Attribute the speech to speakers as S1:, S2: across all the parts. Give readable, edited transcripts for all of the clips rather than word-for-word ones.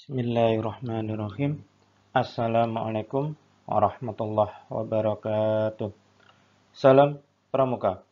S1: Bismillahirrahmanirrahim. Assalamualaikum warahmatullahi wabarakatuh. Salam Pramuka.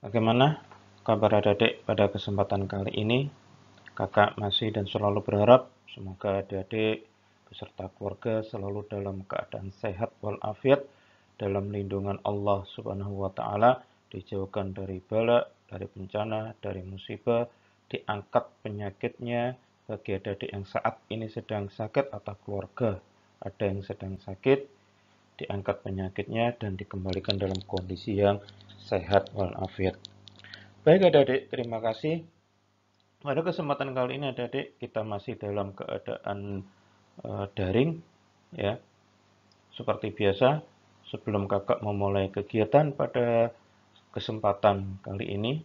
S1: Bagaimana kabar adik-adik pada kesempatan kali ini? Kakak masih dan selalu berharap semoga adik-adik beserta keluarga selalu dalam keadaan sehat walafiat, dalam lindungan Allah Subhanahu wa taala, dijauhkan dari bala, dari bencana, dari musibah, diangkat penyakitnya bagi adik-adik yang saat ini sedang sakit atau keluarga ada yang sedang sakit, diangkat penyakitnya dan dikembalikan dalam kondisi yang sehat walafiat. Baik adik-adik, terima kasih. Pada kesempatan kali ini adik-adik kita masih dalam keadaan daring ya. Seperti biasa, sebelum kakak memulai kegiatan pada kesempatan kali ini,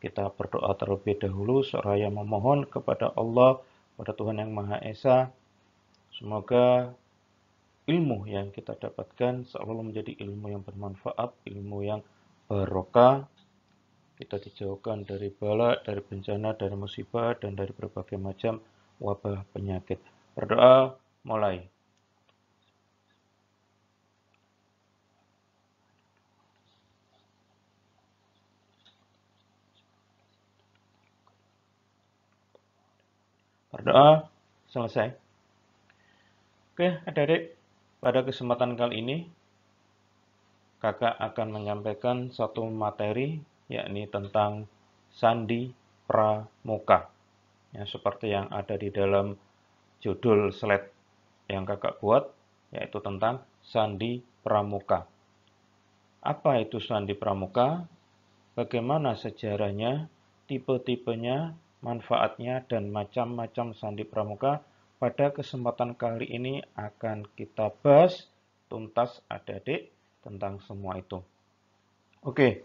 S1: kita berdoa terlebih dahulu seraya memohon kepada Allah, kepada Tuhan Yang Maha Esa, semoga ilmu yang kita dapatkan selalu menjadi ilmu yang bermanfaat, ilmu yang barokah. Kita dijauhkan dari bala, dari bencana, dari musibah, dan dari berbagai macam wabah penyakit. Berdoa mulai. Berdoa selesai. Oke, adik-adik, pada kesempatan kali ini kakak akan menyampaikan satu materi, yakni tentang Sandi Pramuka. Ya, seperti yang ada di dalam judul slide yang kakak buat, yaitu tentang Sandi Pramuka. Apa itu Sandi Pramuka? Bagaimana sejarahnya, tipe-tipenya, manfaatnya, dan macam-macam Sandi Pramuka? Pada kesempatan kali ini akan kita bahas tuntas adik-adik tentang semua itu. Oke.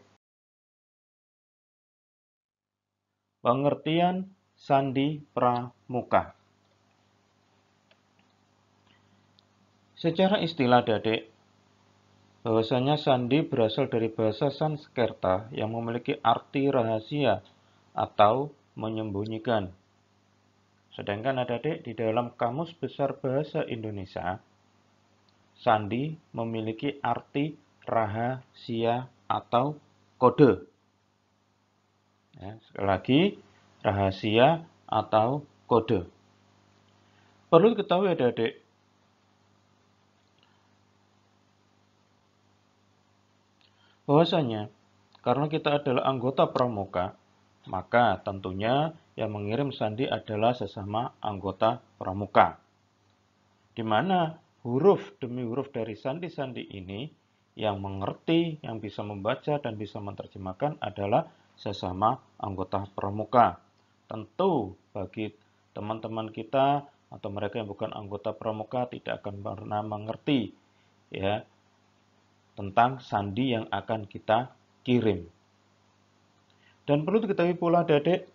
S1: Pengertian Sandi Pramuka. Secara istilah adik-adik, bahwasanya sandi berasal dari bahasa Sanskerta yang memiliki arti rahasia atau menyembunyikan. Sedangkan adik-adik di dalam Kamus Besar Bahasa Indonesia, sandi memiliki arti rahasia atau kode. Ya, sekali lagi, rahasia atau kode. Perlu diketahui adik-adik, bahwasanya karena kita adalah anggota pramuka, maka tentunya yang mengirim sandi adalah sesama anggota pramuka. Di mana huruf demi huruf dari sandi-sandi ini yang mengerti, yang bisa membaca dan bisa menerjemahkan adalah sesama anggota pramuka. Tentu bagi teman-teman kita atau mereka yang bukan anggota pramuka tidak akan pernah mengerti ya tentang sandi yang akan kita kirim. Dan perlu diketahui pula adik-adik,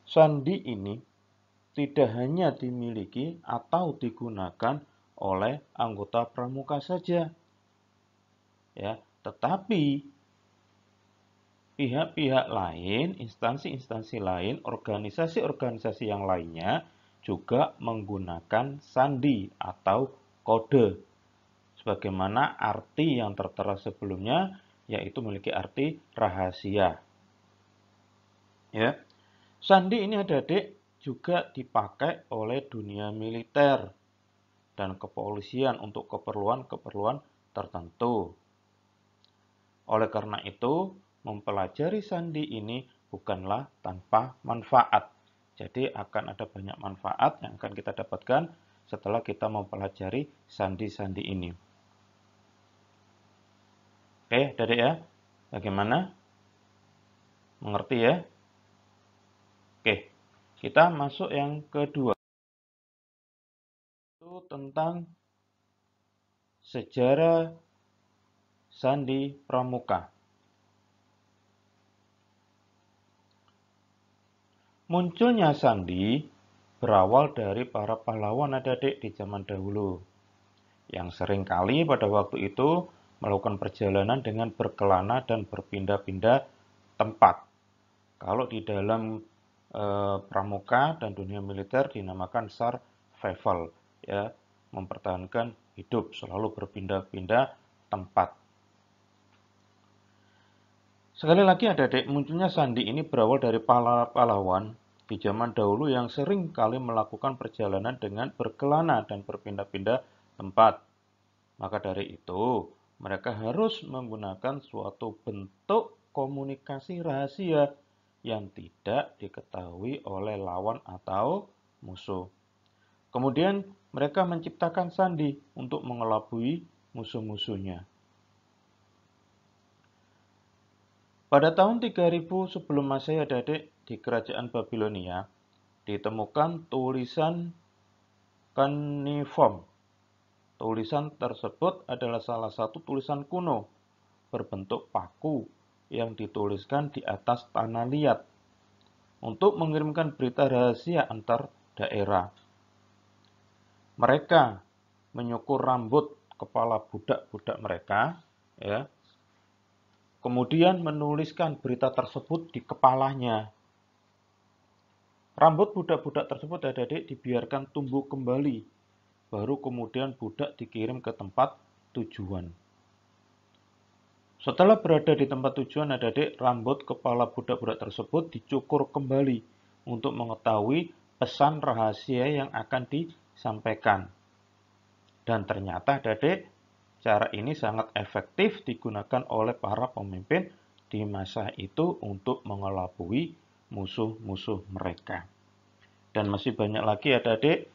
S1: sandi ini tidak hanya dimiliki atau digunakan oleh anggota pramuka saja. Ya, tetapi pihak-pihak lain, instansi-instansi lain, organisasi-organisasi yang lainnya juga menggunakan sandi atau kode. Sebagaimana arti yang tertera sebelumnya, yaitu memiliki arti rahasia. Ya, sandi ini adik-adik juga dipakai oleh dunia militer dan kepolisian untuk keperluan-keperluan tertentu. Oleh karena itu, mempelajari sandi ini bukanlah tanpa manfaat. Jadi akan ada banyak manfaat yang akan kita dapatkan setelah kita mempelajari sandi-sandi ini. Oke, adik ya, bagaimana? Mengerti ya? Oke, kita masuk yang kedua. Itu tentang sejarah Sandi Pramuka. Munculnya sandi berawal dari para pahlawan adik-adik di zaman dahulu, yang seringkali pada waktu itu melakukan perjalanan dengan berkelana dan berpindah-pindah tempat. Kalau di dalam pramuka dan dunia militer dinamakan survival, ya, mempertahankan hidup, selalu berpindah-pindah tempat. Sekali lagi adik-adik, munculnya sandi ini berawal dari pahlawan di zaman dahulu yang sering kali melakukan perjalanan dengan berkelana dan berpindah-pindah tempat. Maka dari itu, mereka harus menggunakan suatu bentuk komunikasi rahasia yang tidak diketahui oleh lawan atau musuh. Kemudian mereka menciptakan sandi untuk mengelabui musuh-musuhnya. Pada tahun 3000 sebelum Masehi adik-adik, di kerajaan Babilonia ditemukan tulisan cuneiform. Tulisan tersebut adalah salah satu tulisan kuno berbentuk paku yang dituliskan di atas tanah liat untuk mengirimkan berita rahasia antar daerah. Mereka menyukur rambut kepala budak-budak mereka, ya. Kemudian menuliskan berita tersebut di kepalanya. Rambut budak-budak tersebut adik-adik dibiarkan tumbuh kembali, baru kemudian budak dikirim ke tempat tujuan. Setelah berada di tempat tujuan adik-adik, rambut kepala budak-budak tersebut dicukur kembali untuk mengetahui pesan rahasia yang akan disampaikan. Dan ternyata adik-adik, cara ini sangat efektif digunakan oleh para pemimpin di masa itu untuk mengelabui musuh-musuh mereka. Dan masih banyak lagi adik-adik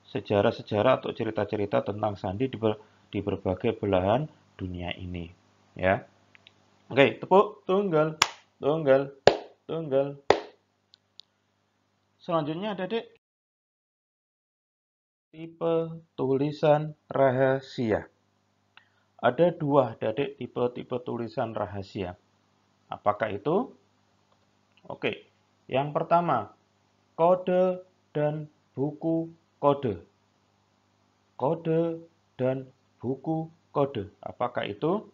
S1: sejarah-sejarah atau cerita-cerita tentang sandi di berbagai belahan dunia ini. Ya. Oke, tepuk tunggal, tunggal, tunggal. Selanjutnya adik-adik, tipe tulisan rahasia. Ada dua adik-adik tipe-tipe tulisan rahasia. Apakah itu? Oke, yang pertama, kode dan buku kode. Kode dan buku kode. Apakah itu?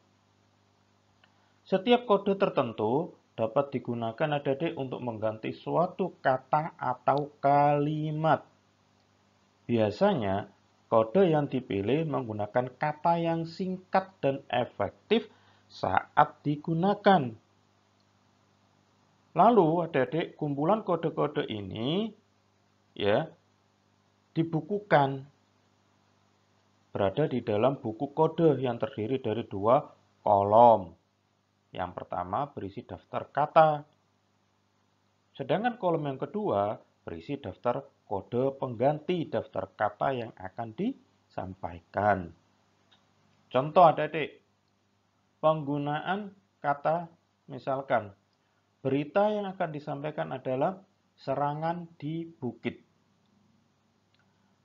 S1: Setiap kode tertentu dapat digunakan adik-adik untuk mengganti suatu kata atau kalimat. Biasanya, kode yang dipilih menggunakan kata yang singkat dan efektif saat digunakan. Lalu, adik-adik, kumpulan kode-kode ini ya dibukukan. Berada di dalam buku kode yang terdiri dari dua kolom. Yang pertama berisi daftar kata. Sedangkan kolom yang kedua berisi daftar kode pengganti daftar kata yang akan disampaikan. Contoh adik-adik, penggunaan kata misalkan, berita yang akan disampaikan adalah serangan di bukit.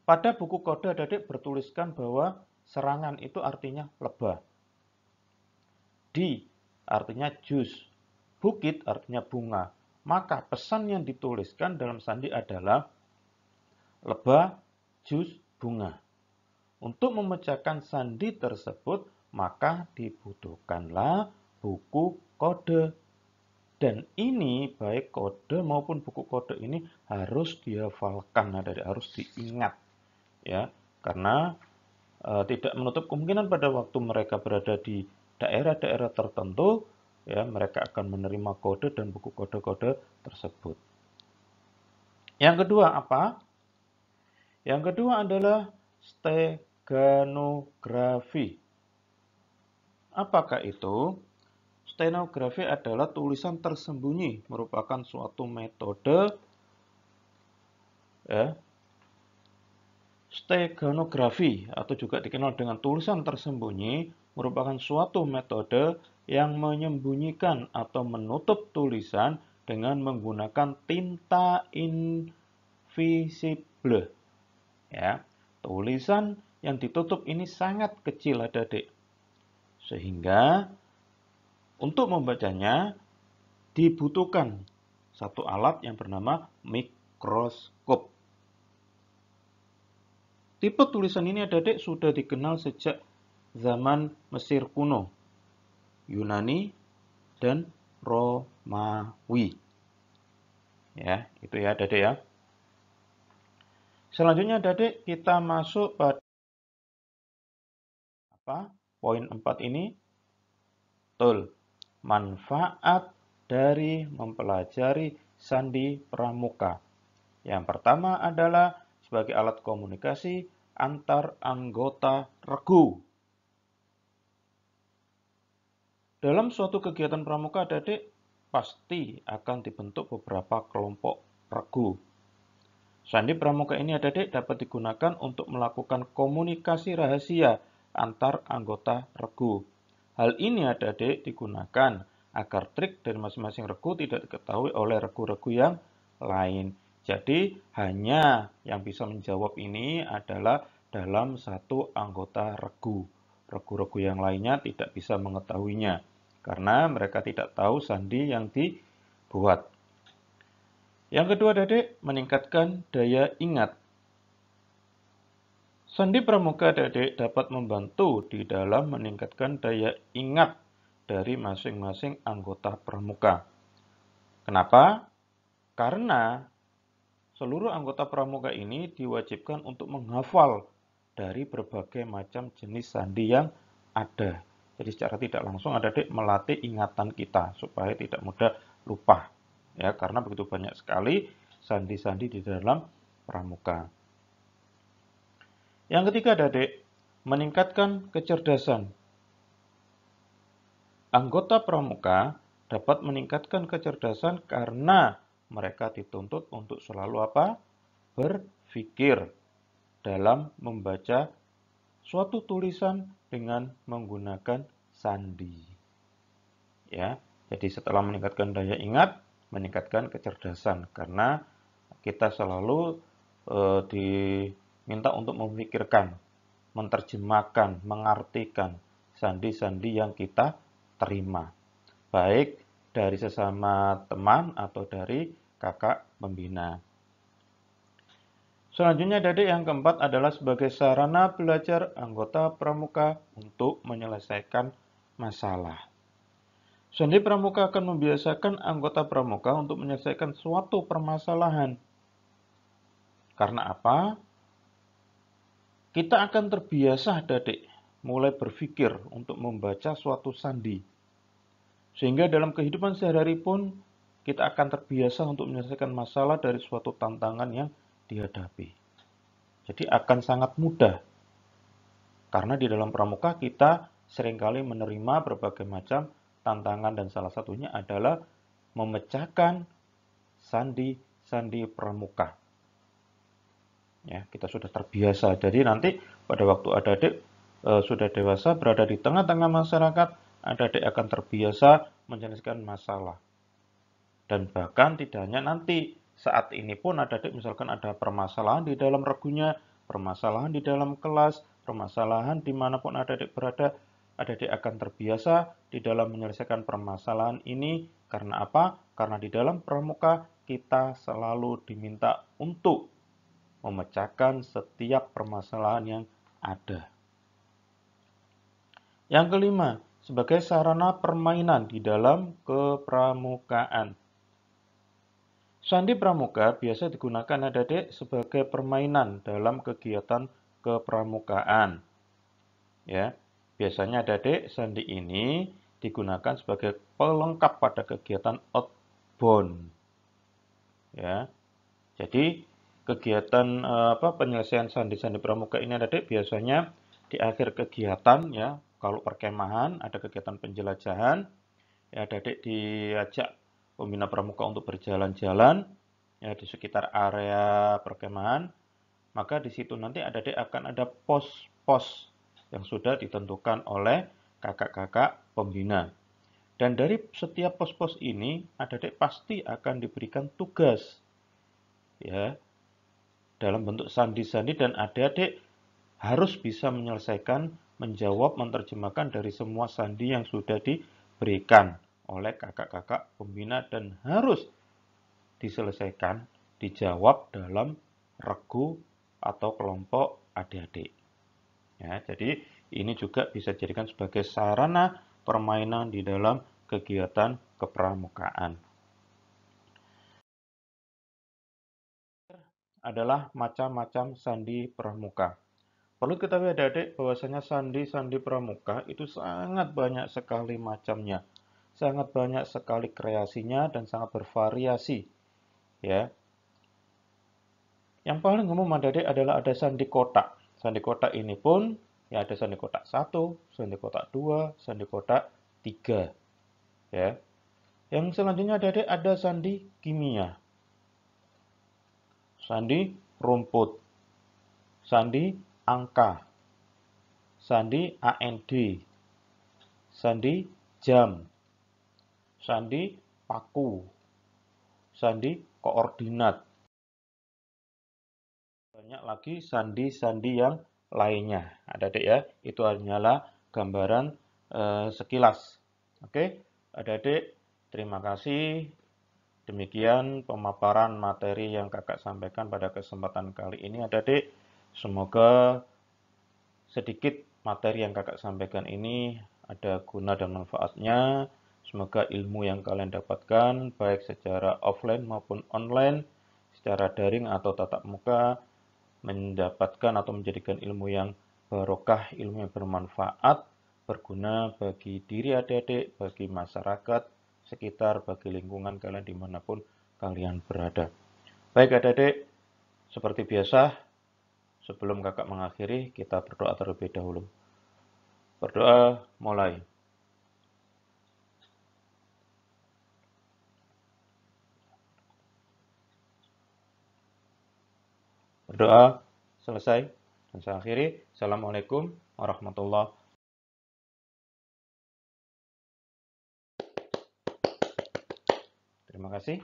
S1: Pada buku kode adik-adik bertuliskan bahwa serangan itu artinya lebah. Di artinya jus. Bukit artinya bunga. Maka pesan yang dituliskan dalam sandi adalah lebah, jus, bunga. Untuk memecahkan sandi tersebut, maka dibutuhkanlah buku kode. Dan ini baik kode maupun buku kode ini harus dihafalkan, harus diingat. Ya, karena tidak menutup kemungkinan pada waktu mereka berada di daerah-daerah tertentu, ya, mereka akan menerima kode dan buku kode-kode tersebut. Yang kedua apa? Yang kedua adalah stenografi. Apakah itu? Stenografi adalah tulisan tersembunyi, merupakan suatu metode ya. Stenografi atau juga dikenal dengan tulisan tersembunyi merupakan suatu metode yang menyembunyikan atau menutup tulisan dengan menggunakan tinta invisible. Ya, tulisan yang ditutup ini sangat kecil adik-adik. Sehingga untuk membacanya dibutuhkan satu alat yang bernama mikroskop. Tipe tulisan ini adik-adik sudah dikenal sejak zaman Mesir kuno, Yunani, dan Romawi. Ya, itu ya Adik ya. Selanjutnya Adik kita masuk pada poin 4 ini. Betul. Manfaat dari mempelajari sandi pramuka. Yang pertama adalah sebagai alat komunikasi antar anggota regu. Dalam suatu kegiatan pramuka, Adik pasti akan dibentuk beberapa kelompok regu. Sandi pramuka ini Adik dapat digunakan untuk melakukan komunikasi rahasia antar anggota regu. Hal ini Adik digunakan agar trik dari masing-masing regu tidak diketahui oleh regu-regu yang lain. Jadi hanya yang bisa menjawab ini adalah dalam satu anggota regu. Regu-regu yang lainnya tidak bisa mengetahuinya karena mereka tidak tahu sandi yang dibuat. Yang kedua Adik, meningkatkan daya ingat. Sandi pramuka Adik dapat membantu di dalam meningkatkan daya ingat dari masing-masing anggota pramuka. Kenapa? Karena seluruh anggota pramuka ini diwajibkan untuk menghafal dari berbagai macam jenis sandi yang ada. Jadi secara tidak langsung Adik melatih ingatan kita supaya tidak mudah lupa. Ya, karena begitu banyak sekali sandi-sandi di dalam pramuka. Yang ketiga Adik, meningkatkan kecerdasan. Anggota pramuka dapat meningkatkan kecerdasan karena mereka dituntut untuk selalu berpikir dalam membaca suatu tulisan dengan menggunakan sandi. Ya, jadi setelah meningkatkan daya ingat, meningkatkan kecerdasan karena kita selalu diminta untuk memikirkan, menerjemahkan, mengartikan sandi-sandi yang kita terima, baik dari sesama teman atau dari kakak pembina. Selanjutnya Adik yang keempat adalah sebagai sarana belajar anggota pramuka untuk menyelesaikan masalah. Sandi pramuka akan membiasakan anggota pramuka untuk menyelesaikan suatu permasalahan. Karena apa? Kita akan terbiasa Adik mulai berpikir untuk membaca suatu sandi. Sehingga dalam kehidupan sehari-hari pun kita akan terbiasa untuk menyelesaikan masalah dari suatu tantangan yang dihadapi. Jadi akan sangat mudah. Karena di dalam pramuka kita seringkali menerima berbagai macam tantangan dan salah satunya adalah memecahkan sandi-sandi pramuka. Ya, kita sudah terbiasa. Jadi nanti pada waktu Adik sudah dewasa berada di tengah-tengah masyarakat, Adik akan terbiasa menyelesaikan masalah. Dan bahkan tidak hanya nanti, saat ini pun Adik misalkan ada permasalahan di dalam regunya, permasalahan di dalam kelas, permasalahan dimanapun Adik berada, Adik akan terbiasa di dalam menyelesaikan permasalahan ini. Karena apa? Karena di dalam pramuka kita selalu diminta untuk memecahkan setiap permasalahan yang ada. Yang kelima, sebagai sarana permainan di dalam kepramukaan. Sandi pramuka biasa digunakan Adik sebagai permainan dalam kegiatan kepramukaan. Ya, biasanya Adik sandi ini digunakan sebagai pelengkap pada kegiatan outbound. Ya, jadi kegiatan penyelesaian sandi-sandi pramuka ini Adik biasanya di akhir kegiatan ya, kalau perkemahan ada kegiatan penjelajahan, ya Adik diajak pembina pramuka untuk berjalan-jalan ya di sekitar area perkemahan, maka di situ nanti Adik akan ada pos-pos yang sudah ditentukan oleh kakak-kakak pembina. Dan dari setiap pos-pos ini Adik pasti akan diberikan tugas ya dalam bentuk sandi-sandi dan Adik harus bisa menyelesaikan, menjawab, menerjemahkan dari semua sandi yang sudah diberikan oleh kakak-kakak pembina dan harus diselesaikan, dijawab dalam regu atau kelompok adik-adik. Ya, jadi ini juga bisa dijadikan sebagai sarana permainan di dalam kegiatan kepramukaan. adalah macam-macam sandi pramuka. Perlu ketahui adik-adik bahwasanya sandi-sandi pramuka itu sangat banyak sekali macamnya, sangat banyak sekali kreasinya dan sangat bervariasi. Ya, yang paling umum adik-adik adalah ada sandi kotak. Sandi kotak ini pun ya ada sandi kotak 1, sandi kotak 2, sandi kotak 3. Ya. Yang selanjutnya adik-adik ada sandi kimia, sandi rumput, sandi angka, sandi AND, sandi jam, sandi paku, sandi koordinat. Banyak lagi sandi-sandi yang lainnya. Adik-adik ya, itu hanyalah gambaran sekilas. Oke, adik-adik, terima kasih. Demikian pemaparan materi yang kakak sampaikan pada kesempatan kali ini adik-adik. Semoga sedikit materi yang kakak sampaikan ini ada guna dan manfaatnya. Semoga ilmu yang kalian dapatkan baik secara offline maupun online, secara daring atau tatap muka, mendapatkan atau menjadikan ilmu yang barokah, ilmu yang bermanfaat, berguna bagi diri adik-adik, bagi masyarakat sekitar, bagi lingkungan kalian dimanapun kalian berada. Baik adik-adik, seperti biasa, sebelum kakak mengakhiri, kita berdoa terlebih dahulu. Berdoa mulai. Berdoa selesai. Dan saya akhiri. Assalamualaikum warahmatullahi wabarakatuh. Terima kasih.